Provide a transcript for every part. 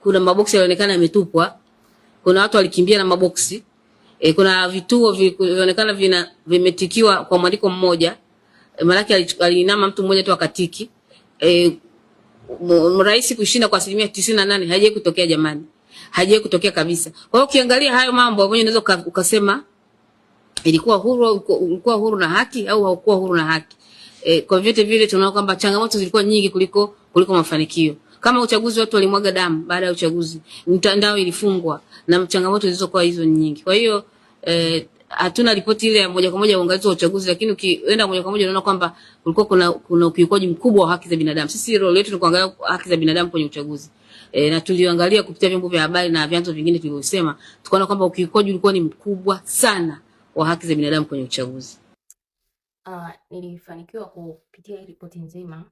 kuna maboksi yalionekana yametupwa, kuna watu walikimbia na maboksi. Kuna vituo vilionekana vimetikiwa kwa mwandiko mmoja. Malaki alinama mtu mmoja tu akatiki. Rais kushinda kwa 98% haijawahi kutokea jamani. Haijawahi kutokea kabisa. Kwa hiyo ukiangalia hayo mambo ambayo unaweza ukasema ilikuwa huru na haki au haukuwa huru na haki. Kwa vyote vile tunaona kwamba changamoto zilikuwa nyingi kuliko mafanikio. Kama uchaguzi watu walimwaga damu baada ya uchaguzi, mtandao ilifungwa na changamoto zilizokuwa hizo nyingi. Kwa hiyo hatuna ripoti ile ya moja kwa moja ya uangalizi wa uchaguzi, lakini ukienda moja kwa moja unaona kwamba kulikuwa kuna ukiukaji mkubwa wa haki za binadamu. Sisi role yetu ni kuangalia haki za binadamu kwenye uchaguzi. Na tuliangalia kupitia vyombo vya habari na vyanzo vingine tulivyosema, tukaona kwamba ukiukaji ulikuwa ni mkubwa sana wa haki za binadamu kwenye uchaguzi. Nilifanikiwa kupitia hii ripoti nzima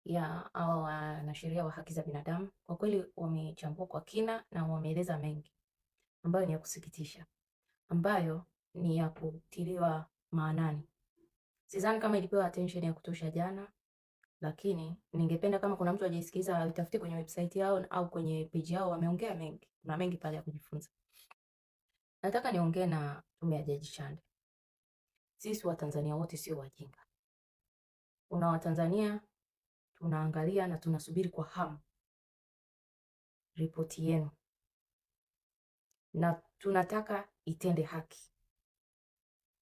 ya wanasheria wa haki za binadamu. Kwa kweli wamechambua kwa kina na wameeleza mengi ambayo ni ya kusikitisha, ambayo ni ya kutiliwa maanani. Sidhani kama ilipewa attention ya kutosha jana, lakini ningependa kama kuna mtu hajasikiliza atafute kwenye website yao au kwenye page yao, wameongea mengi. Kuna mengi pale ya kujifunza. Nataka niongee na tume ya Jaji Chande. Sisi Watanzania wote sio wajinga. Kuna Watanzania tunaangalia na tunasubiri kwa hamu ripoti yenu, na tunataka itende haki.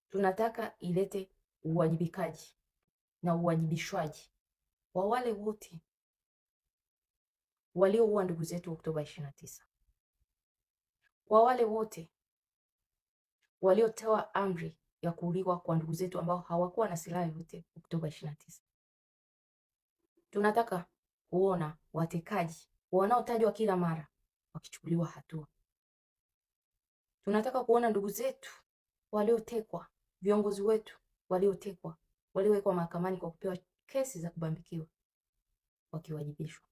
Tunataka ilete uwajibikaji na uwajibishwaji wa wale wote walioua ndugu zetu Oktoba 29, kwa wale wote waliotoa amri ya kuuliwa kwa ndugu zetu ambao hawakuwa na silaha yote Oktoba 29. Tunataka kuona watekaji wanaotajwa kila mara wakichukuliwa hatua. Tunataka kuona ndugu zetu waliotekwa, viongozi wetu waliotekwa, waliowekwa mahakamani kwa kupewa kesi za kubambikiwa, wakiwajibishwa.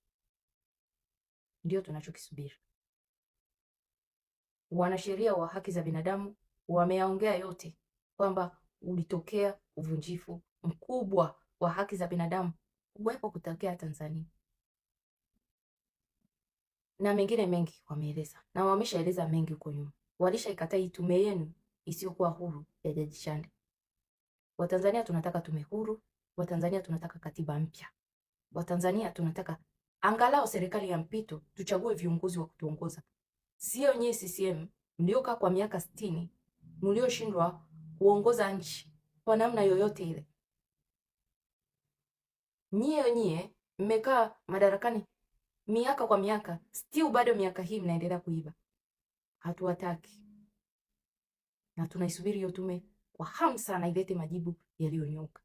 Ndio tunachokisubiri. Wanasheria wa haki za binadamu wameongea yote kwamba ulitokea uvunjifu mkubwa wa haki za binadamu uwepo kutokea Tanzania, na mengine mengi wameeleza, na wameshaeleza mengi huko nyuma. Walishaikataa hii tume yenu isiyokuwa huru ya Jaji Chande. Watanzania tunataka tume huru. Watanzania tunataka katiba mpya. Watanzania tunataka angalau serikali ya mpito, tuchague viongozi wa kutuongoza. Sio nyie CCM mliokaa kwa miaka 60 mlioshindwa kuongoza nchi kwa namna yoyote ile. Nyie mmekaa madarakani miaka kwa miaka, still bado miaka hii mnaendelea kuiba. Hatuwataki. Na tunaisubiri hiyo tume kwa hamu sana ilete majibu yaliyonyoka.